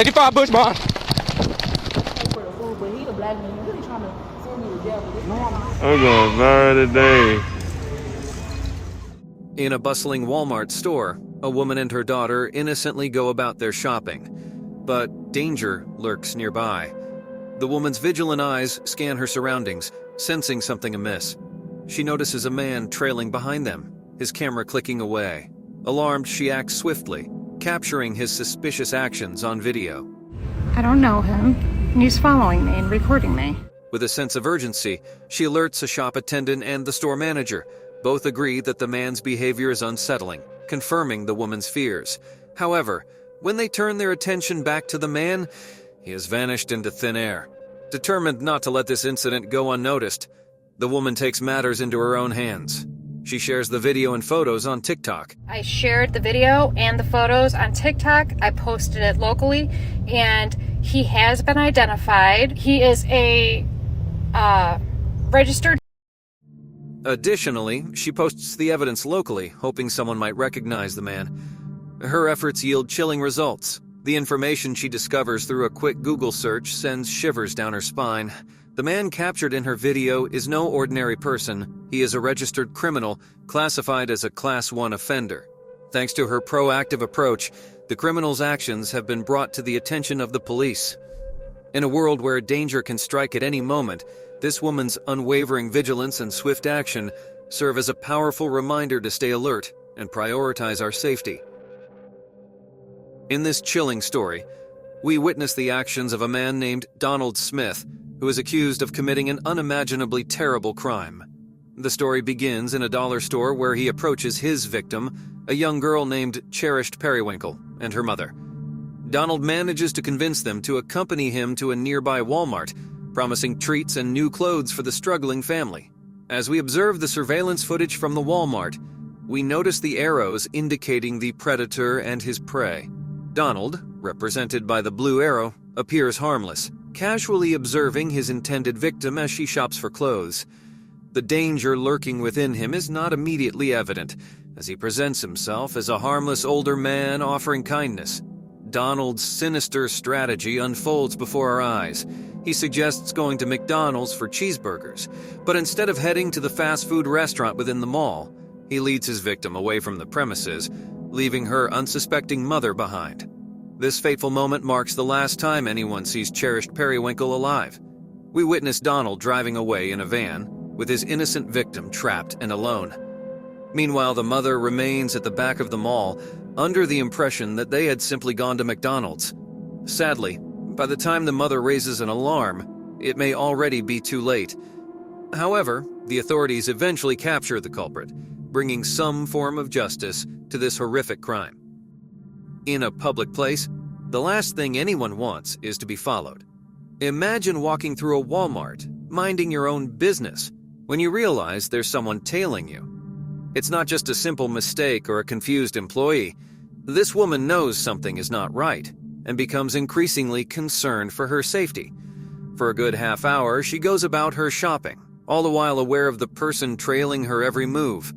85 Bush Bond. But he the black man. He really trying to send me to jail, but it's normal. I'm gonna burn today. In a bustling Walmart store, a woman and her daughter innocently go about their shopping. But danger lurks nearby. The woman's vigilant eyes scan her surroundings, sensing something amiss. She notices a man trailing behind them, his camera clicking away. Alarmed, she acts swiftly, capturing his suspicious actions on video. I don't know him, and he's following me and recording me. With a sense of urgency, she alerts a shop attendant and the store manager. Both agree that the man's behavior is unsettling, confirming the woman's fears. However, when they turn their attention back to the man, he has vanished into thin air. Determined not to let this incident go unnoticed, the woman takes matters into her own hands. She shares the video and photos on TikTok. I shared the video and the photos on TikTok. I posted it locally, and he has been identified. He is a registered. Additionally, she posts the evidence locally, hoping someone might recognize the man. Her efforts yield chilling results. The information she discovers through a quick Google search sends shivers down her spine. The man captured in her video is no ordinary person. He is a registered criminal, classified as a Class 1 offender. Thanks to her proactive approach, the criminal's actions have been brought to the attention of the police. In a world where danger can strike at any moment, this woman's unwavering vigilance and swift action serve as a powerful reminder to stay alert and prioritize our safety. In this chilling story, we witness the actions of a man named Donald Smith, who is accused of committing an unimaginably terrible crime. The story begins in a dollar store where he approaches his victim, a young girl named Cherished Periwinkle, and her mother. Donald manages to convince them to accompany him to a nearby Walmart, promising treats and new clothes for the struggling family. As we observe the surveillance footage from the Walmart, we notice the arrows indicating the predator and his prey. Donald, represented by the blue arrow, appears harmless, casually observing his intended victim as she shops for clothes. The danger lurking within him is not immediately evident, as he presents himself as a harmless older man offering kindness. Donald's sinister strategy unfolds before our eyes. He suggests going to McDonald's for cheeseburgers, but instead of heading to the fast food restaurant within the mall, he leads his victim away from the premises, leaving her unsuspecting mother behind. This fateful moment marks the last time anyone sees Cherished Periwinkle alive. We witness Donald driving away in a van, with his innocent victim trapped and alone. Meanwhile, the mother remains at the back of the mall, under the impression that they had simply gone to McDonald's. Sadly, by the time the mother raises an alarm, it may already be too late. However, the authorities eventually capture the culprit, bringing some form of justice to this horrific crime. In a public place, the last thing anyone wants is to be followed. Imagine walking through a Walmart, minding your own business, when you realize there's someone tailing you. It's not just a simple mistake or a confused employee. This woman knows something is not right and becomes increasingly concerned for her safety. For a good half hour, she goes about her shopping, all the while aware of the person trailing her every move.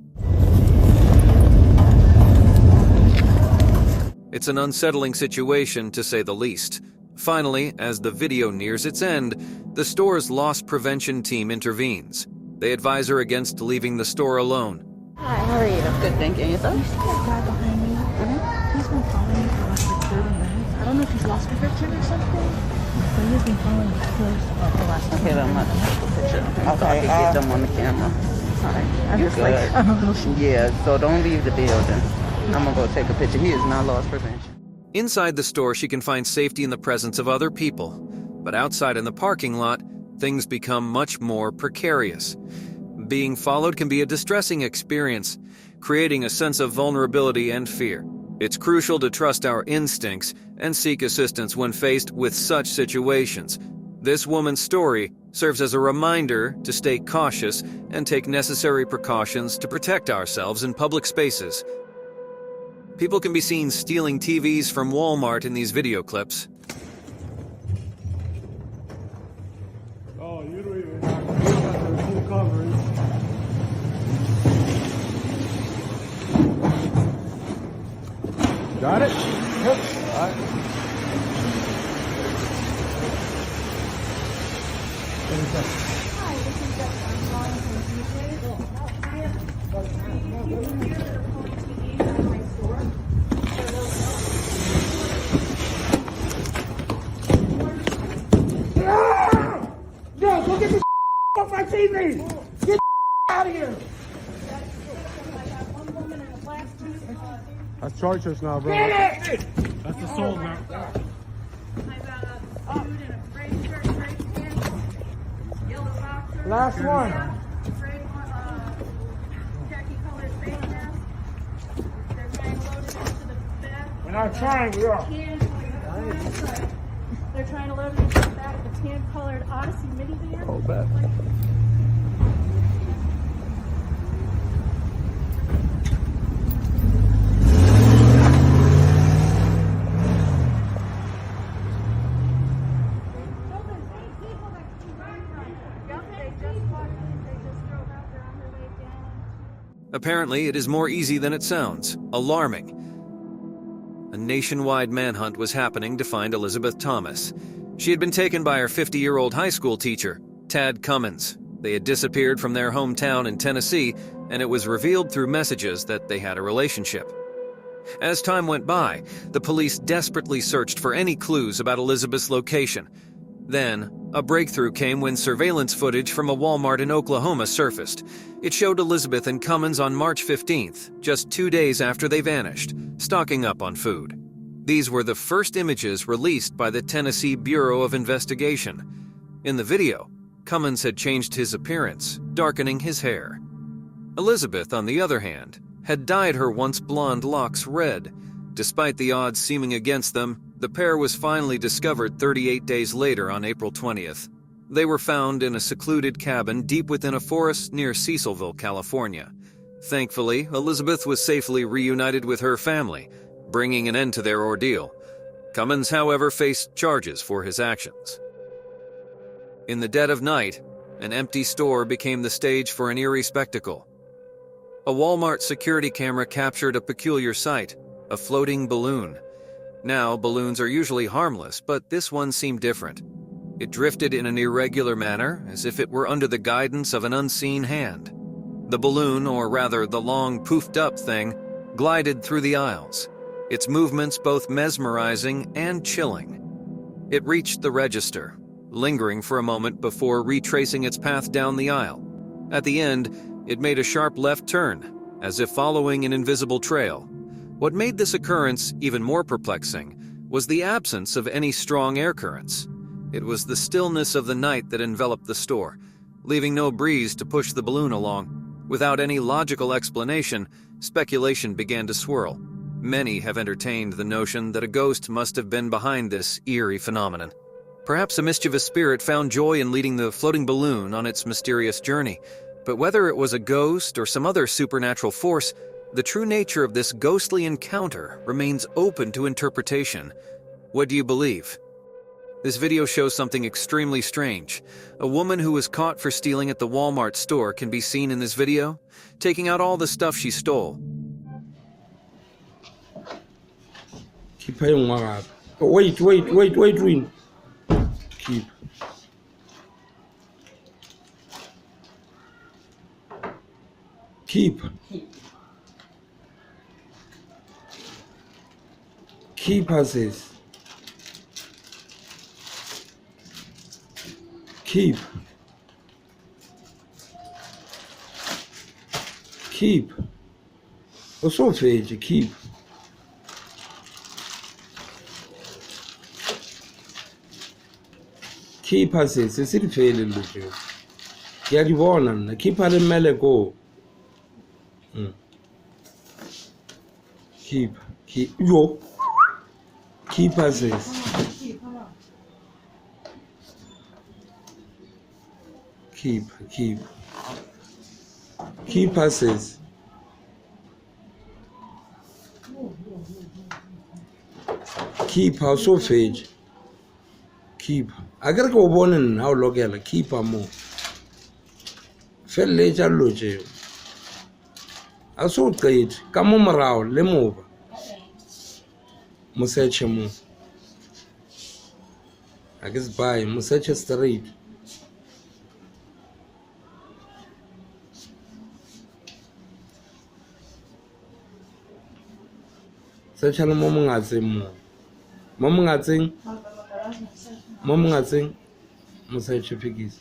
It's an unsettling situation, to say the least. Finally, as the video nears its end, the store's loss prevention team intervenes. They advise her against leaving the store alone. Hi, how are you? Good, thank you. Yourself? You see that guy behind me? He's been following me for like 30 minutes. I don't know if he's lost prescription or something, but he's been following me close for the last Okay, I'm not take a picture. So I can get them on the camera. Sorry. I'm You're just good. like, I'm a little shaky. Yeah, so don't leave the building. I'm gonna go take a picture. He is not loss prevention. Inside the store, she can find safety in the presence of other people. But outside in the parking lot, things become much more precarious. Being followed can be a distressing experience, creating a sense of vulnerability and fear. It's crucial to trust our instincts and seek assistance when faced with such situations. This woman's story serves as a reminder to stay cautious and take necessary precautions to protect ourselves in public spaces. People can be seen stealing TVs from Walmart in these video clips. Oh, you don't even have the full coverage. Got it? Yep. All right. No, go get the off my TV! Get out of here! That's charges now, bro. Get it! That's the soul now. Last one. We're not trying, we are. They're trying to load it into the back of the tan-colored Odyssey minivan. Oh, bad. Apparently, it is more easy than it sounds. Alarming. A nationwide manhunt was happening to find Elizabeth Thomas. She had been taken by her 50-year-old high school teacher, Tad Cummins. They had disappeared from their hometown in Tennessee, and it was revealed through messages that they had a relationship. As time went by, the police desperately searched for any clues about Elizabeth's location. Then, a breakthrough came when surveillance footage from a Walmart in Oklahoma surfaced. It showed Elizabeth and Cummins on March 15th, just 2 days after they vanished, stocking up on food. These were the first images released by the Tennessee Bureau of Investigation. In the video, Cummins had changed his appearance, darkening his hair. Elizabeth, on the other hand, had dyed her once blonde locks red. Despite the odds seeming against them, the pair was finally discovered 38 days later on April 20th. They were found in a secluded cabin deep within a forest near Cecilville, California. Thankfully, Elizabeth was safely reunited with her family, bringing an end to their ordeal. Cummins, however, faced charges for his actions. In the dead of night, an empty store became the stage for an eerie spectacle. A Walmart security camera captured a peculiar sight, a floating balloon. Now, balloons are usually harmless, but this one seemed different. It drifted in an irregular manner, as if it were under the guidance of an unseen hand. The balloon, or rather the long, poofed-up thing, glided through the aisles, its movements both mesmerizing and chilling. It reached the register, lingering for a moment before retracing its path down the aisle. At the end, it made a sharp left turn, as if following an invisible trail. What made this occurrence even more perplexing was the absence of any strong air currents. It was the stillness of the night that enveloped the store, leaving no breeze to push the balloon along. Without any logical explanation, speculation began to swirl. Many have entertained the notion that a ghost must have been behind this eerie phenomenon. Perhaps a mischievous spirit found joy in leading the floating balloon on its mysterious journey. But whether it was a ghost or some other supernatural force, the true nature of this ghostly encounter remains open to interpretation. What do you believe? This video shows something extremely strange. A woman who was caught for stealing at the Walmart store can be seen in this video, taking out all the stuff she stole. Keep paying one up. Oh, wait, Win. Keep. Keep passes. Keep. Also fage, keep. Keep passes, it's it failed, Lucio. Get you on, keep at the melee go. Keep, yo. Keep passes. Keep passes. Keep also fage. Keep. I gotta go born in how long keep a more. Fell later loge. I saw trade. Come on around, let move. Museche mo. I guess buy Museche straight. Search mo mongatseng mo mongatseng mo search phikisi.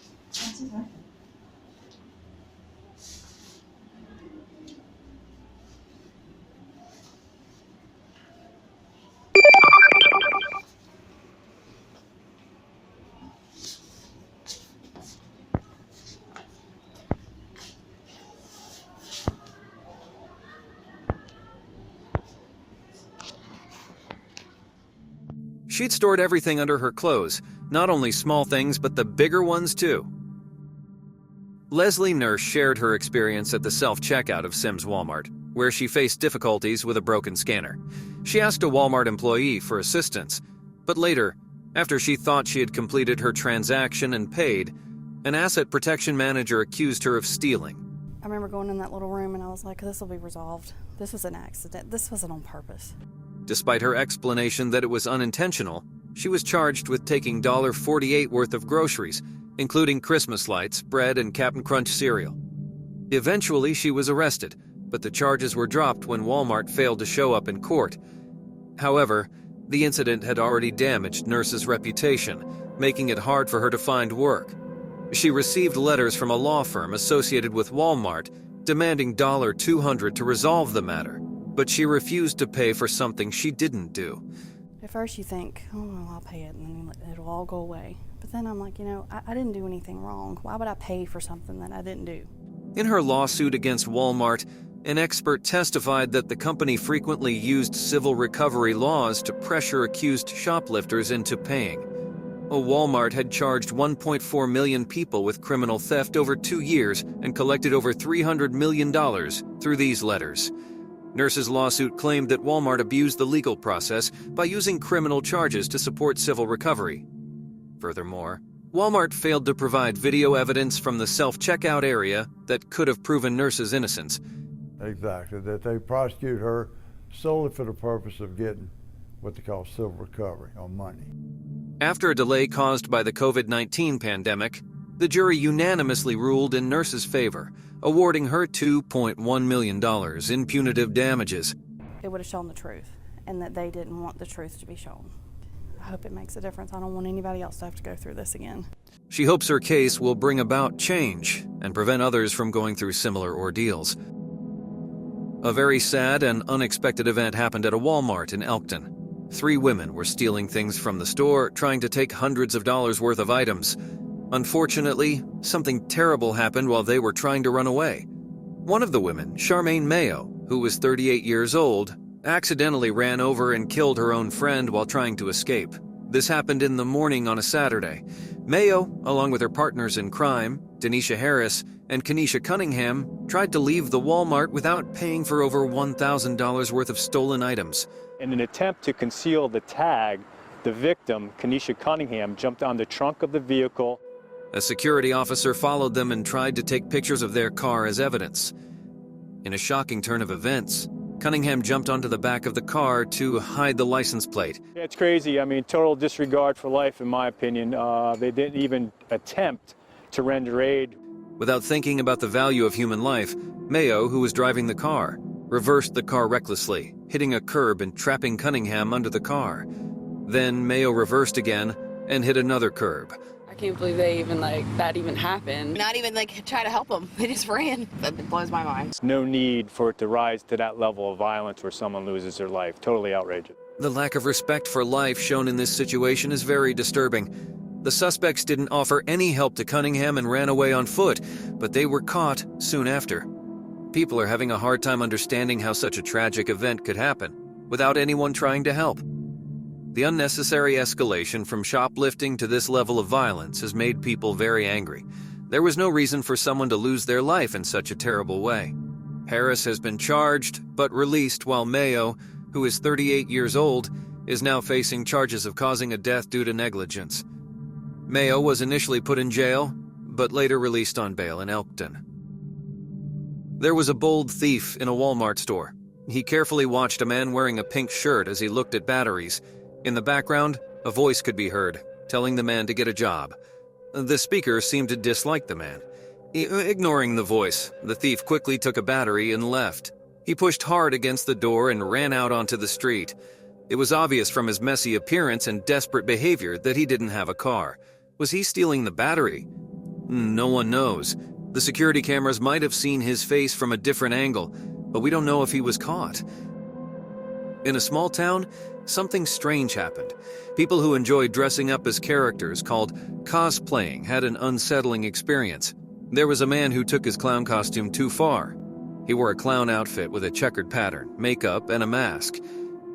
She'd stored everything under her clothes, not only small things, but the bigger ones too. Leslie Nurse shared her experience at the self-checkout of Sims Walmart, where she faced difficulties with a broken scanner. She asked a Walmart employee for assistance, but later, after she thought she had completed her transaction and paid, an asset protection manager accused her of stealing. I remember going in that little room and I was like, this will be resolved. This was an accident. This wasn't on purpose. Despite her explanation that it was unintentional, she was charged with taking $48 worth of groceries, including Christmas lights, bread, and Cap'n Crunch cereal. Eventually, she was arrested, but the charges were dropped when Walmart failed to show up in court. However, the incident had already damaged Nurse's reputation, making it hard for her to find work. She received letters from a law firm associated with Walmart demanding $200 to resolve the matter, but she refused to pay for something she didn't do. At first you think, oh, well, I'll pay it and then it'll all go away. But then I'm like, I didn't do anything wrong. Why would I pay for something that I didn't do? In her lawsuit against Walmart, an expert testified that the company frequently used civil recovery laws to pressure accused shoplifters into paying. Walmart had charged 1.4 million people with criminal theft over 2 years and collected over $300 million through these letters. Nurse's lawsuit claimed that Walmart abused the legal process by using criminal charges to support civil recovery. Furthermore, Walmart failed to provide video evidence from the self-checkout area that could have proven Nurse's innocence. Exactly, that they prosecute her solely for the purpose of getting what they call civil recovery on money. After a delay caused by the COVID-19 pandemic, the jury unanimously ruled in Nurse's favor, awarding her $2.1 million in punitive damages. It would have shown the truth, and that they didn't want the truth to be shown. I hope it makes a difference. I don't want anybody else to have to go through this again. She hopes her case will bring about change and prevent others from going through similar ordeals. A very sad and unexpected event happened at a Walmart in Elkton. 3 women were stealing things from the store, trying to take hundreds of dollars worth of items. Unfortunately, something terrible happened while they were trying to run away. One of the women, Charmaine Mayo, who was 38 years old, accidentally ran over and killed her own friend while trying to escape. This happened in the morning on a Saturday. Mayo, along with her partners in crime, Denisha Harris and Kenesha Cunningham, tried to leave the Walmart without paying for over $1,000 worth of stolen items. In an attempt to conceal the tag, the victim, Kenesha Cunningham, jumped on the trunk of the vehicle. A security officer followed them and tried to take pictures of their car as evidence. In a shocking turn of events, Cunningham jumped onto the back of the car to hide the license plate. Yeah, it's crazy. I mean, total disregard for life, in my opinion. They didn't even attempt to render aid. Without thinking about the value of human life, Mayo, who was driving the car, reversed the car recklessly, hitting a curb and trapping Cunningham under the car. Then Mayo reversed again and hit another curb. I can't believe that even happened. Not even try to help them. They just ran. That blows my mind. There's no need for it to rise to that level of violence where someone loses their life. Totally outrageous. The lack of respect for life shown in this situation is very disturbing. The suspects didn't offer any help to Cunningham and ran away on foot, but they were caught soon after. People are having a hard time understanding how such a tragic event could happen without anyone trying to help. The unnecessary escalation from shoplifting to this level of violence has made people very angry. There was no reason for someone to lose their life in such a terrible way. Harris has been charged but released, while Mayo, who is 38 years old, is now facing charges of causing a death due to negligence. Mayo was initially put in jail, but later released on bail in Elkton. There was a bold thief in a Walmart store. He carefully watched a man wearing a pink shirt as he looked at batteries. In the background, a voice could be heard, telling the man to get a job. The speaker seemed to dislike the man. Ignoring the voice, the thief quickly took a battery and left. He pushed hard against the door and ran out onto the street. It was obvious from his messy appearance and desperate behavior that he didn't have a car. Was he stealing the battery? No one knows. The security cameras might have seen his face from a different angle, but we don't know if he was caught. In a small town, something strange happened. People who enjoy dressing up as characters, called cosplaying, had an unsettling experience. There was a man who took his clown costume too far. He wore a clown outfit with a checkered pattern, makeup, and a mask.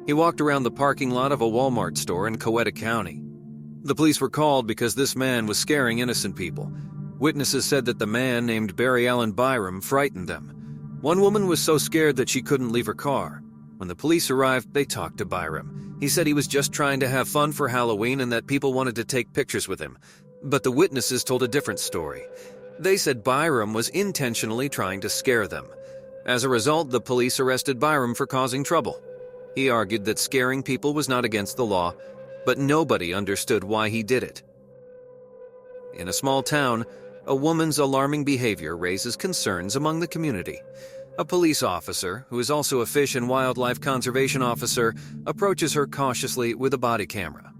He walked around the parking lot of a Walmart store in Coweta County. The police were called because this man was scaring innocent people. Witnesses said that the man, named Barry Allen Byram, frightened them. One woman was so scared that she couldn't leave her car. When the police arrived, they talked to Byram. He said he was just trying to have fun for Halloween and that people wanted to take pictures with him. But the witnesses told a different story. They said Byram was intentionally trying to scare them. As a result, the police arrested Byram for causing trouble. He argued that scaring people was not against the law, but nobody understood why he did it. In a small town, a woman's alarming behavior raises concerns among the community. A police officer, who is also a fish and wildlife conservation officer, approaches her cautiously with a body camera.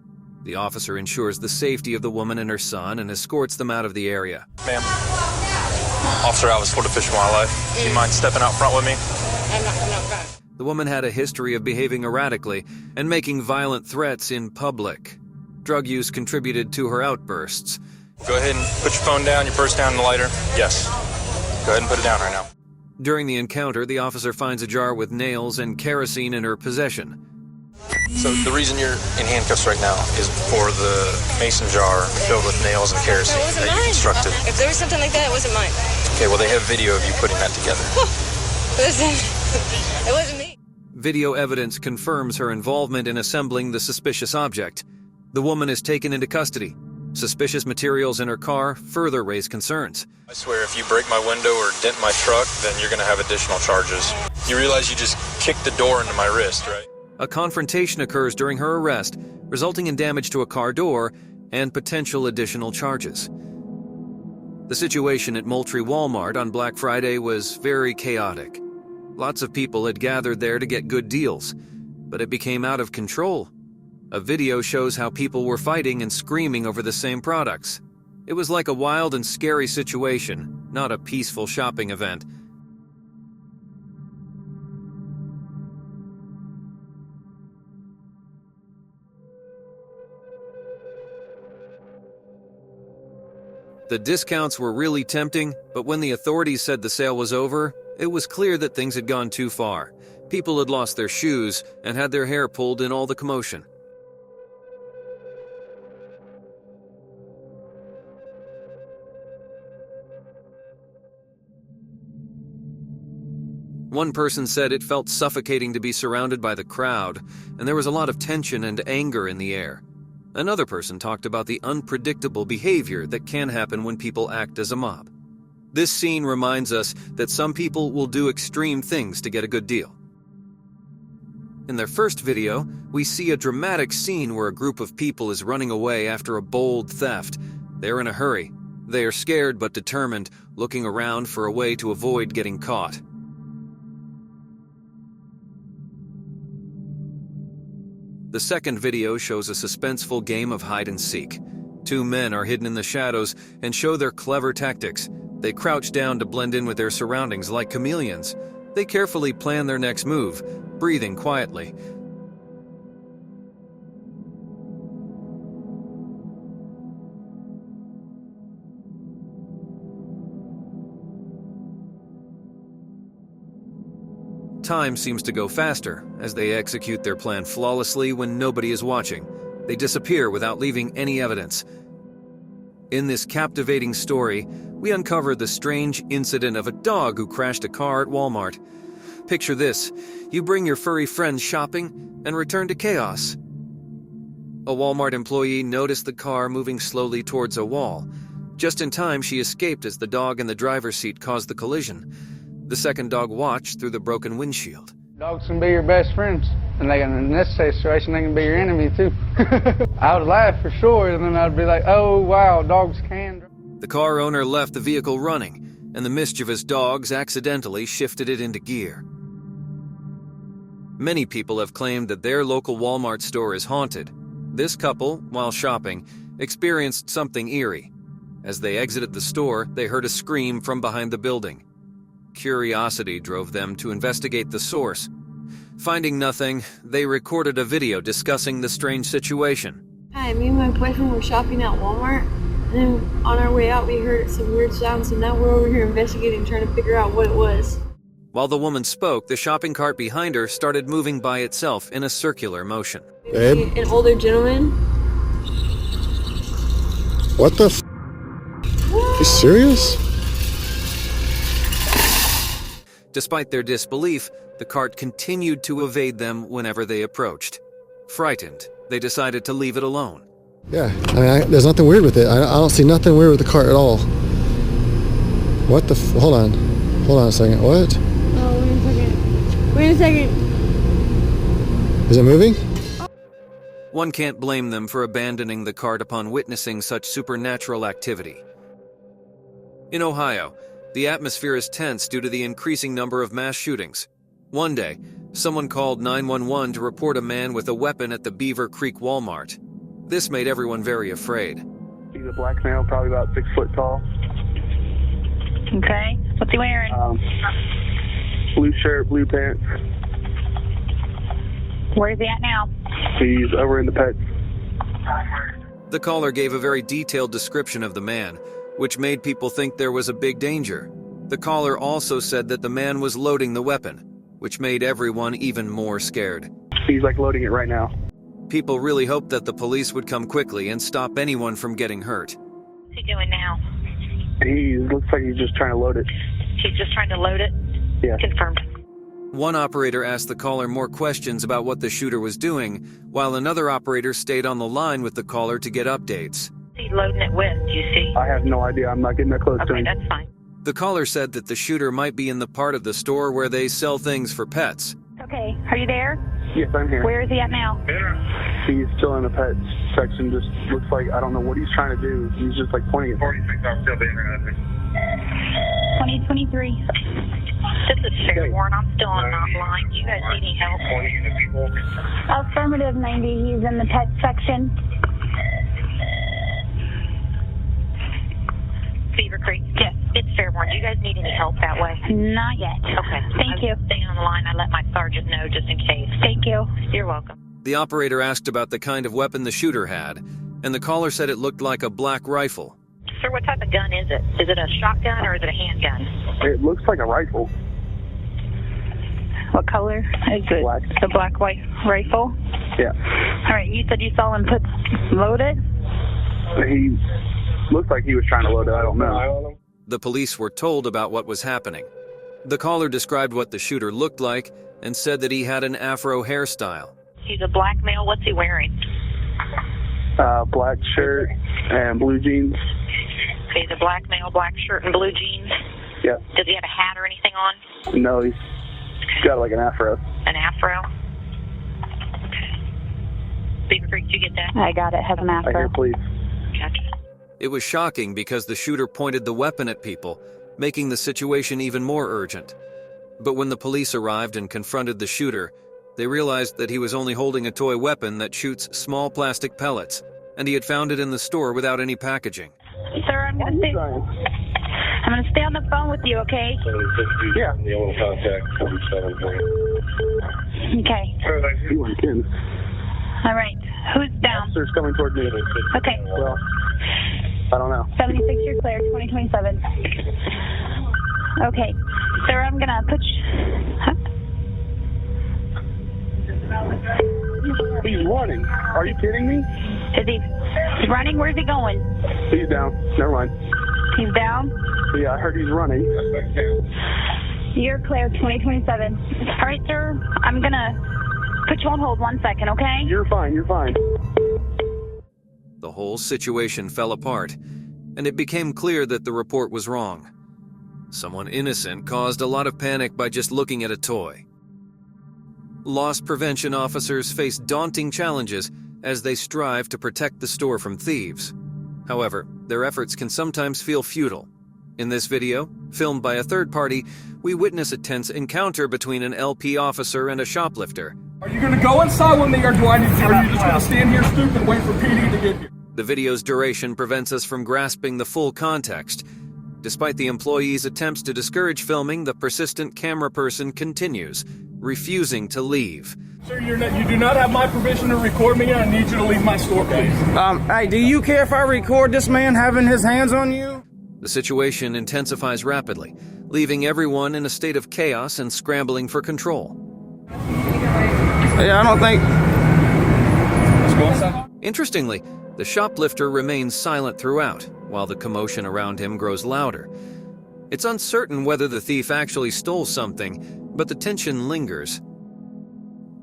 The officer ensures the safety of the woman and her son and escorts them out of the area. Ma'am, Officer Alice, Florida Fish and Wildlife. Do you mind stepping out front with me? I'm not coming out front. The woman had a history of behaving erratically and making violent threats in public. Drug use contributed to her outbursts. Go ahead and put your phone down, your purse down, and the lighter. Yes. Go ahead and put it down right now. During the encounter, the officer finds a jar with nails and kerosene in her possession. So the reason you're in handcuffs right now is for the mason jar filled with nails and kerosene that you constructed. If there was something like that, it wasn't mine. Okay, well, they have video of you putting that together. Listen, it wasn't me. Video evidence confirms her involvement in assembling the suspicious object. The woman is taken into custody. Suspicious materials in her car further raise concerns. I swear if you break my window or dent my truck, then you're going to have additional charges. You realize you just kicked the door into my wrist, right? A confrontation occurs during her arrest, resulting in damage to a car door and potential additional charges. The situation at Moultrie Walmart on Black Friday was very chaotic. Lots of people had gathered there to get good deals, but it became out of control. A video shows how people were fighting and screaming over the same products. It was like a wild and scary situation, not a peaceful shopping event. The discounts were really tempting, but when the authorities said the sale was over, it was clear that things had gone too far. People had lost their shoes and had their hair pulled in all the commotion. One person said it felt suffocating to be surrounded by the crowd, and there was a lot of tension and anger in the air. Another person talked about the unpredictable behavior that can happen when people act as a mob. This scene reminds us that some people will do extreme things to get a good deal. In their first video, we see a dramatic scene where a group of people is running away after a bold theft. They're in a hurry. They are scared but determined, looking around for a way to avoid getting caught. The second video shows a suspenseful game of hide and seek. Two men are hidden in the shadows and show their clever tactics. They crouch down to blend in with their surroundings like chameleons. They carefully plan their next move, breathing quietly. Time seems to go faster as they execute their plan flawlessly when nobody is watching. They disappear without leaving any evidence. In this captivating story, we uncover the strange incident of a dog who crashed a car at Walmart. Picture this: you bring your furry friends shopping and return to chaos. A Walmart employee noticed the car moving slowly towards a wall. Just in time, she escaped as the dog in the driver's seat caused the collision. The second dog watched through the broken windshield. Dogs can be your best friends, and in this situation, they can be your enemy too. I would laugh for sure, and then I'd be like, oh wow, dogs can. The car owner left the vehicle running, and the mischievous dogs accidentally shifted it into gear. Many people have claimed that their local Walmart store is haunted. This couple, while shopping, experienced something eerie. As they exited the store, they heard a scream from behind the building. Curiosity drove them to investigate the source. Finding nothing, they recorded a video discussing the strange situation. Hi, me and my boyfriend were shopping at Walmart, and then on our way out we heard some weird sounds, and now we're over here investigating, trying to figure out what it was. While the woman spoke, the shopping cart behind her started moving by itself in a circular motion. Babe? An older gentleman. What the f***? You serious? Despite their disbelief, the cart continued to evade them whenever they approached. Frightened, they decided to leave it alone. Yeah, there's nothing weird with it. I don't see nothing weird with the cart at all. What the hold on a second, what? Oh, wait a second. Is it moving? One can't blame them for abandoning the cart upon witnessing such supernatural activity. In Ohio, the atmosphere is tense due to the increasing number of mass shootings. One day, someone called 911 to report a man with a weapon at the Beaver Creek Walmart. This made everyone very afraid. He's a black male, probably about 6 foot tall. Okay. What's he wearing? Blue shirt, blue pants. Where's he at now? He's over in the pets. The caller gave a very detailed description of the man, which made people think there was a big danger. The caller also said that the man was loading the weapon, which made everyone even more scared. He's like loading it right now. People really hoped that the police would come quickly and stop anyone from getting hurt. What's he doing now? He looks like he's just trying to load it. He's just trying to load it? Yeah. Confirmed. One operator asked the caller more questions about what the shooter was doing, while another operator stayed on the line with the caller to get updates. What's he loading it with, do you see? I have no idea. I'm not getting that close to him. Okay, that's fine. The caller said that the shooter might be in the part of the store where they sell things for pets. Okay, are you there? Yes, I'm here. Where is he at now? He's still in the pet section. Just looks like, I don't know what he's trying to do. He's just like pointing at 2023. This is Fairborn. I'm still on line. Do you guys need any help? Affirmative 90. He's in the pet section. Beaver Creek? Yes, it's Fairborn. Do you guys need any help that way? Not yet. Okay. Thank you. Stay on the line. I let my sergeant know just in case. Thank you. You're welcome. The operator asked about the kind of weapon the shooter had, and the caller said it looked like a black rifle. Sir, what type of gun is it? Is it a shotgun or is it a handgun? It looks like a rifle. What color is it? Black. The black white rifle? Yeah. All right, you said you saw him load it? He looked like he was trying to load it. I don't know. The police were told about what was happening. The caller described what the shooter looked like and said that he had an afro hairstyle. He's a black male. What's he wearing? Black shirt and blue jeans. Okay, he's a black male, black shirt and blue jeans. Yeah. Does he have a hat or anything on? No, he's got like an afro. An afro? Okay. Beaver Creek, did you get that? I got it. Has an afro. I hear police. Gotcha. It was shocking because the shooter pointed the weapon at people, making the situation even more urgent. But when the police arrived and confronted the shooter, they realized that he was only holding a toy weapon that shoots small plastic pellets, and he had found it in the store without any packaging. Sir, I'm going to stay on the phone with you, okay? Yeah. Okay. All right. Who's down? Officer's coming toward me. Okay. Well, I don't know. 76, you're clear. 2027. Okay. Sir, I'm going to put He's running. Are you kidding me? Is he running? Where's he going? He's down. Never mind. He's down? Yeah, I heard he's running. You're clear. 2027. All right, sir. I'm going to put you on hold 1 second, okay? You're fine. You're fine. The whole situation fell apart, and it became clear that the report was wrong. Someone innocent caused a lot of panic by just looking at a toy. Loss prevention officers face daunting challenges as they strive to protect the store from thieves. However, their efforts can sometimes feel futile. In this video, filmed by a third party, we witness a tense encounter between an LP officer and a shoplifter. Are you going to go inside with me, or are you just going to stand here stupid and wait for PD to get here? The video's duration prevents us from grasping the full context. Despite the employee's attempts to discourage filming, the persistent camera person continues, refusing to leave. Sir, you do not have my permission to record me, and I need you to leave my store, please. Hey, do you care if I record this man having his hands on you? The situation intensifies rapidly, leaving everyone in a state of chaos and scrambling for control. Yeah, I don't think... Let's go inside. Interestingly, the shoplifter remains silent throughout, while the commotion around him grows louder. It's uncertain whether the thief actually stole something, but the tension lingers.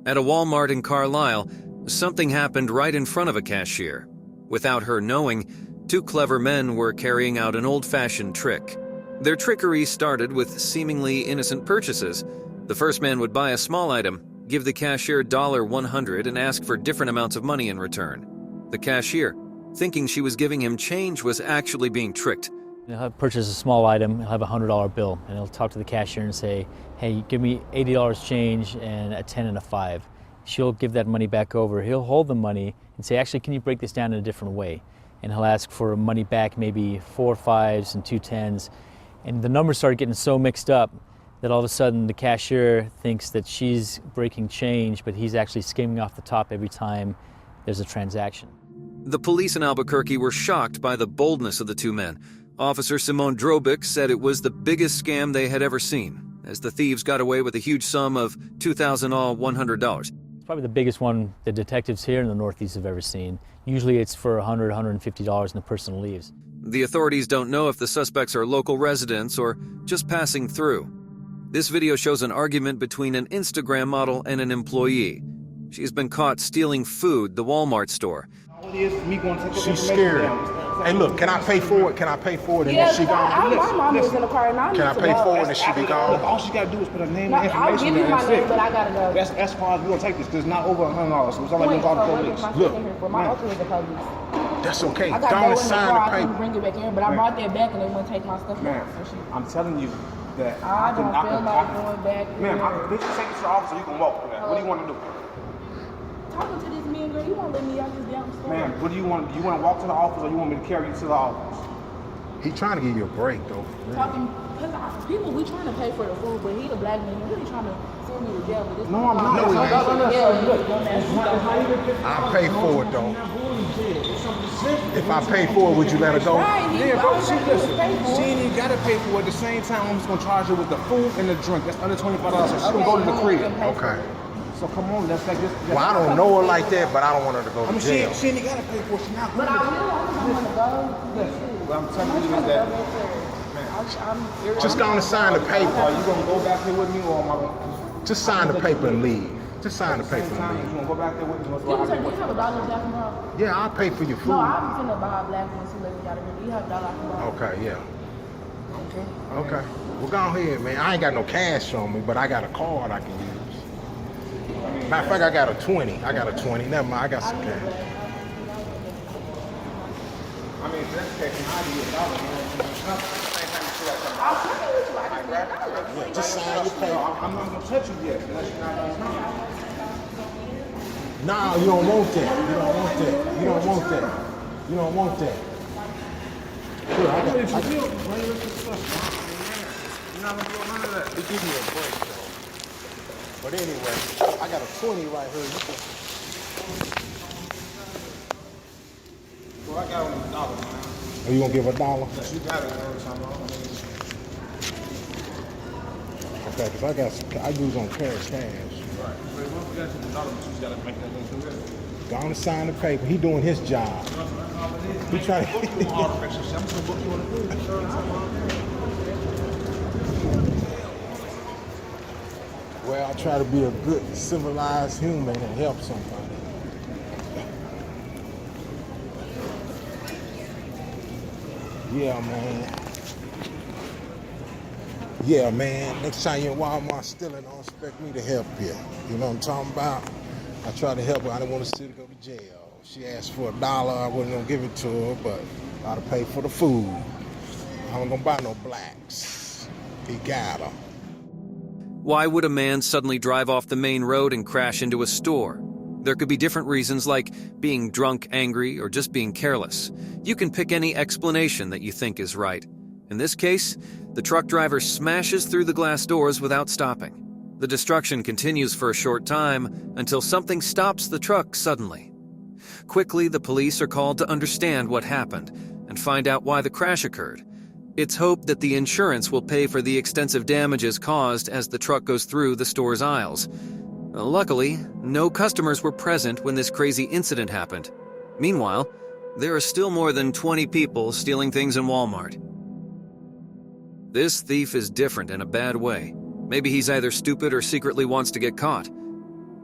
At a Walmart in Carlisle, something happened right in front of a cashier. Without her knowing, two clever men were carrying out an old-fashioned trick. Their trickery started with seemingly innocent purchases. The first man would buy a small item, give the cashier $100 and ask for different amounts of money in return. The cashier, thinking she was giving him change, was actually being tricked. He'll purchase a small item, he'll have a $100 bill, and he'll talk to the cashier and say, hey, give me $80 change and a 10 and a 5. She'll give that money back over. He'll hold the money and say, actually, can you break this down in a different way? And he'll ask for money back, maybe 4 5s and 2 10s. And the numbers start getting so mixed up that all of a sudden the cashier thinks that she's breaking change, but he's actually skimming off the top every time there's a transaction. The police in Albuquerque were shocked by the boldness of the two men. Officer Simone Drobick said it was the biggest scam they had ever seen, as the thieves got away with a huge sum of $2,100. It's probably the biggest one the detectives here in the Northeast have ever seen. Usually it's for $100, $150 and the person leaves. The authorities don't know if the suspects are local residents or just passing through. This video shows an argument between an Instagram model and an employee. She's been caught stealing food, the Walmart store. She's scared. Hey, look, can I pay for it? Can I pay for it? And then she gone. My mom was in the car and I need Can I to pay know. for it and she be gone? All she gotta do is put her name and information. I'll give you my name, but I gotta go. That's far as we're gonna take this. There's not over $100, so it's not like we're going to call the police. Look, my uncle is the police. that's okay. I got Don't go in the sign car, the I couldn't paper. bring it back in, but I brought that back and they wouldn't take my stuff back. I'm telling you that I don't feel like going back. Ma'am, I can take this to the office so you can walk. What do you want to do? Talking to this man, girl, you won't let me out this damn store. Ma'am, what do you want? Do you want to walk to the office or you want me to carry you to the office? He's trying to give you a break, though. Talking, because people, we trying to pay for the food, but he the black man, he really trying to send me to jail. But this No, I'm not. I'll pay for it, though. If I pay for it, would you let her go? Yeah, bro, she ain't even got to pay for it. At the same time, I'm just going to charge her with the food and the drink. That's under $25, so she can go to the crib. Okay. So come on, let's take this. Well, I don't know her like that, but I don't want her to go to jail. She ain't got to pay for it. She's not going to go. What I'm telling you is that, man, just go and sign the paper. Are you going to go back there with me or am I going to? Just sign the paper and leave. Just sign the paper and leave. You want to go back there with me? Do you have a dollar black and brown? Yeah, I'll pay for your food. No, I'm finna buy a black one, so let me out of here. Do you have a dollar and brown? Okay, yeah. Okay. Well, go ahead, man. I ain't got no cash on me, but I got a card I can use. Matter of fact, I got a 20. Never mind, I got some cash. I mean, if that's the case, I'll give you $1. Yeah, just sign your paper. I'm not gonna touch you yet unless you're not gonna sign. No, you don't want that. You don't want that. You don't want that. You don't want that. Sure, I got it. You're not gonna do none of that. It gives me a break, though. But anyway, I got a 20 right here. You can... Well, I got $1, man. Are you gonna give $1? Yes, you got it every time. Okay, because I got some, I use on cash. Right. Wait, once we got you $1, but you gotta make that thing through it. Go on and sign the paper. He doing his job. He trying to. I'm just gonna book you on the food. Well, I try to be a good, civilized human and help somebody. Yeah, man. Yeah, man. Next time you're in Walmart stealing, don't expect me to help you. You know what I'm talking about? I try to help her. I didn't want to see her go to jail. She asked for $1. I wasn't going to give it to her, but I got to pay for the food. I don't gonna buy no blacks. He got them. Why would a man suddenly drive off the main road and crash into a store? There could be different reasons like being drunk, angry, or just being careless. You can pick any explanation that you think is right. In this case, the truck driver smashes through the glass doors without stopping. The destruction continues for a short time until something stops the truck suddenly. Quickly, the police are called to understand what happened and find out why the crash occurred. It's hoped that the insurance will pay for the extensive damages caused as the truck goes through the store's aisles. Luckily, no customers were present when this crazy incident happened. Meanwhile, there are still more than 20 people stealing things in Walmart. This thief is different in a bad way. Maybe he's either stupid or secretly wants to get caught.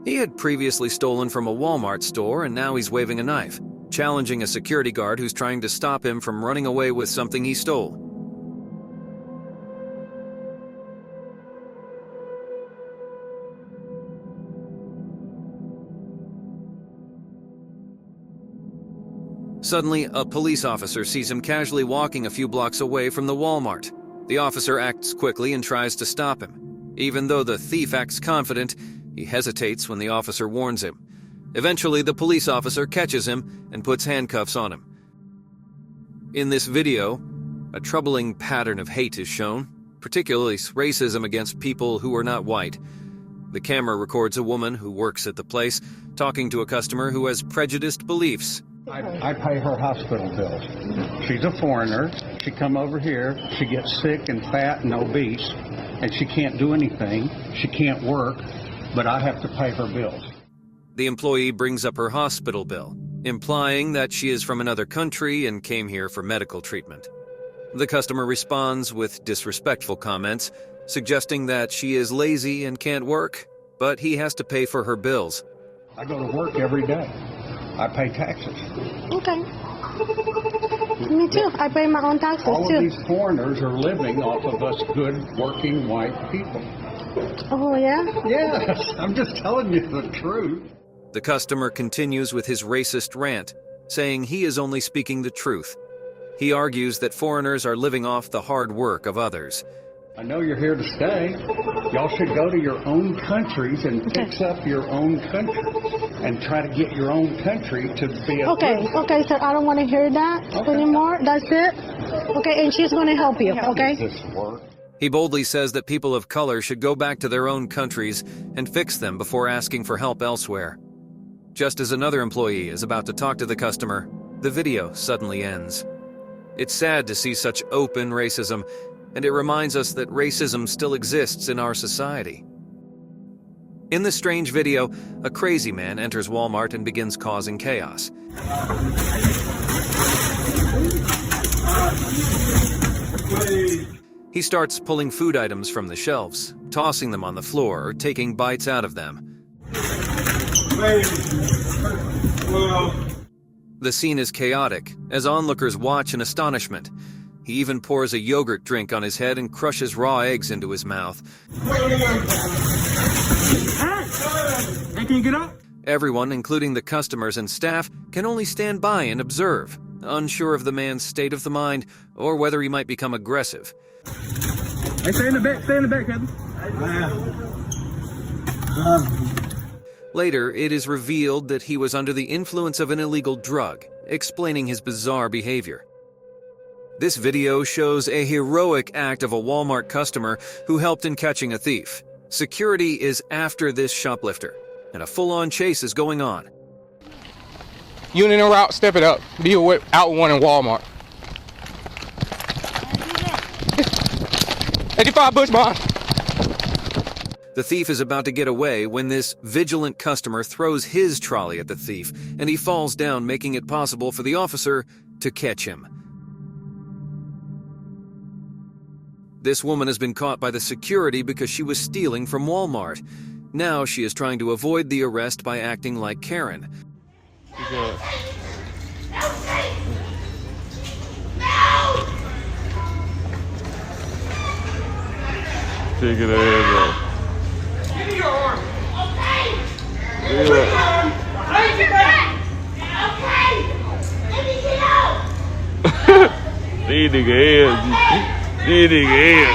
He had previously stolen from a Walmart store and now he's waving a knife, challenging a security guard who's trying to stop him from running away with something he stole. Suddenly, a police officer sees him casually walking a few blocks away from the Walmart. The officer acts quickly and tries to stop him. Even though the thief acts confident, he hesitates when the officer warns him. Eventually, the police officer catches him and puts handcuffs on him. In this video, a troubling pattern of hate is shown, particularly racism against people who are not white. The camera records a woman who works at the place talking to a customer who has prejudiced beliefs. I pay her hospital bills. She's a foreigner. She come over here. She gets sick and fat and obese, and she can't do anything. She can't work, but I have to pay her bills. The employee brings up her hospital bill, implying that she is from another country and came here for medical treatment. The customer responds with disrespectful comments, suggesting that she is lazy and can't work, but he has to pay for her bills. I go to work every day. I pay taxes. Okay. Me too. I pay my own taxes too. All of these foreigners are living off of us good, working white people. Oh, yeah? Yes, I'm just telling you the truth. The customer continues with his racist rant, saying he is only speaking the truth. He argues that foreigners are living off the hard work of others. I know you're here to stay. Y'all should go to your own countries and fix up your own country and try to get your own country to be a Okay, sir, I don't want to hear that anymore. That's it. Okay, and she's going to help you, okay? Does this work? He boldly says that people of color should go back to their own countries and fix them before asking for help elsewhere. Just as another employee is about to talk to the customer, the video suddenly ends. It's sad to see such open racism, and it reminds us that racism still exists in our society. In this strange video, a crazy man enters Walmart and begins causing chaos. He starts pulling food items from the shelves, tossing them on the floor or taking bites out of them. The scene is chaotic, as onlookers watch in astonishment. He even pours a yogurt drink on his head and crushes raw eggs into his mouth. Hey, can you get up? Everyone, including the customers and staff, can only stand by and observe, unsure of the man's state of the mind or whether he might become aggressive. Hey, stay in the back, Kevin. Later, it is revealed that he was under the influence of an illegal drug, explaining his bizarre behavior. This video shows a heroic act of a Walmart customer who helped in catching a thief. Security is after this shoplifter, and a full-on chase is going on. You in a route, step it up. Be out one in Walmart. 85 Bush Bond. The thief is about to get away when this vigilant customer throws his trolley at the thief, and he falls down, making it possible for the officer to catch him. This woman has been caught by the security because she was stealing from Walmart. Now she is trying to avoid the arrest by acting like Karen. Take it ahead, Give me your arm. Okay. Take your arm. Take it back. Okay. Let me get out. These niggas is.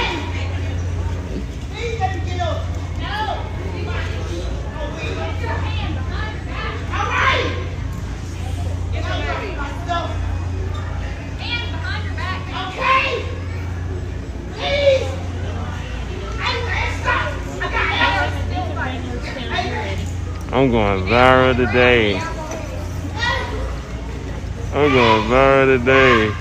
I'm going viral today. I'm going viral today.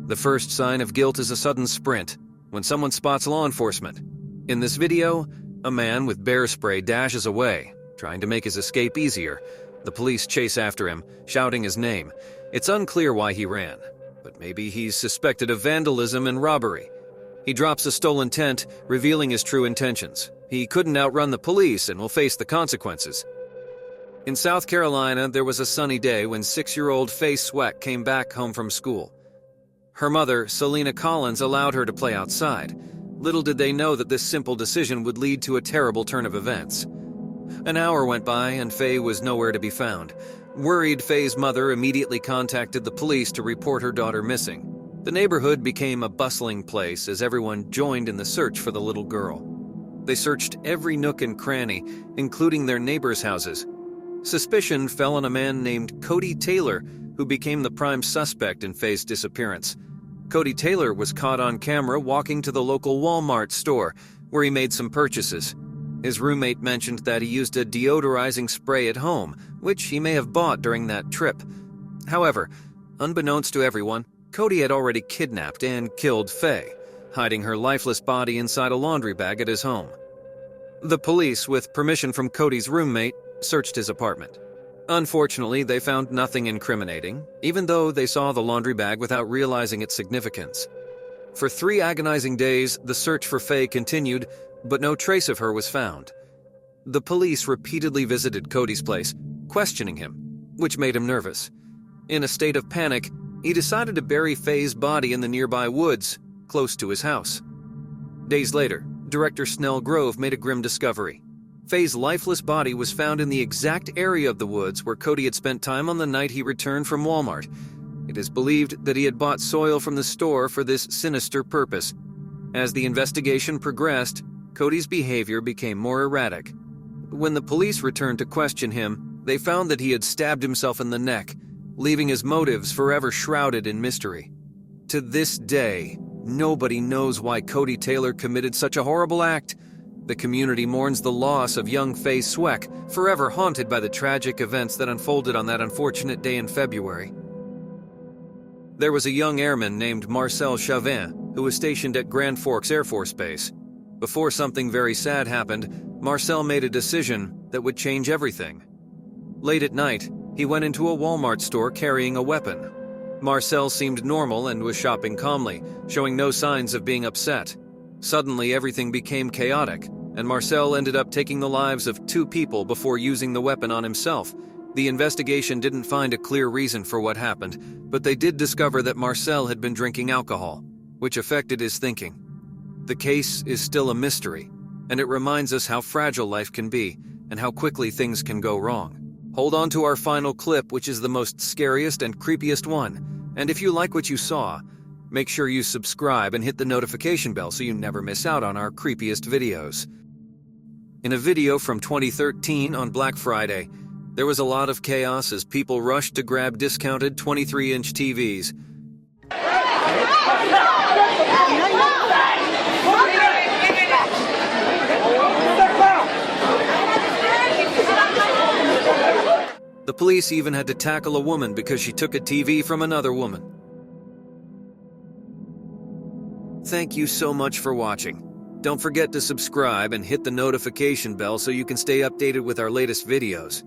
The first sign of guilt is a sudden sprint when someone spots law enforcement. In this video, a man with bear spray dashes away, trying to make his escape easier. The police chase after him, shouting his name. It's unclear why he ran, but maybe he's suspected of vandalism and robbery. He drops a stolen tent, revealing his true intentions. He couldn't outrun the police and will face the consequences. In South Carolina, there was a sunny day when 6-year-old Faye Sweck came back home from school. Her mother, Selena Collins, allowed her to play outside. Little did they know that this simple decision would lead to a terrible turn of events. An hour went by and Faye was nowhere to be found. Worried, Faye's mother immediately contacted the police to report her daughter missing. The neighborhood became a bustling place as everyone joined in the search for the little girl. They searched every nook and cranny, including their neighbors' houses. Suspicion fell on a man named Cody Taylor, who became the prime suspect in Faye's disappearance. Cody Taylor was caught on camera walking to the local Walmart store, where he made some purchases. His roommate mentioned that he used a deodorizing spray at home, which he may have bought during that trip. However, unbeknownst to everyone, Cody had already kidnapped and killed Faye, hiding her lifeless body inside a laundry bag at his home. The police, with permission from Cody's roommate, searched his apartment. Unfortunately, they found nothing incriminating, even though they saw the laundry bag without realizing its significance. For 3 agonizing days, the search for Faye continued, but no trace of her was found. The police repeatedly visited Cody's place, questioning him, which made him nervous. In a state of panic, he decided to bury Faye's body in the nearby woods, close to his house. Days later, Director Snell Grove made a grim discovery. Faye's lifeless body was found in the exact area of the woods where Cody had spent time on the night he returned from Walmart. It is believed that he had bought soil from the store for this sinister purpose. As the investigation progressed, Cody's behavior became more erratic. When the police returned to question him, they found that he had stabbed himself in the neck, leaving his motives forever shrouded in mystery. To this day, nobody knows why Cody Taylor committed such a horrible act. The community mourns the loss of young Faye Sweck, forever haunted by the tragic events that unfolded on that unfortunate day in February. There was a young airman named Marcel Chavin who was stationed at Grand Forks Air Force Base. Before something very sad happened, Marcel made a decision that would change everything. Late at night, he went into a Walmart store carrying a weapon. Marcel seemed normal and was shopping calmly, showing no signs of being upset. Suddenly, everything became chaotic, and Marcel ended up taking the lives of 2 people before using the weapon on himself. The investigation didn't find a clear reason for what happened, but they did discover that Marcel had been drinking alcohol, which affected his thinking. The case is still a mystery, and it reminds us how fragile life can be and how quickly things can go wrong. Hold on to our final clip, which is the most scariest and creepiest one. And if you like what you saw, make sure you subscribe and hit the notification bell so you never miss out on our creepiest videos. In a video from 2013 on Black Friday, there was a lot of chaos as people rushed to grab discounted 23-inch TVs. The police even had to tackle a woman because she took a TV from another woman. Thank you so much for watching. Don't forget to subscribe and hit the notification bell so you can stay updated with our latest videos.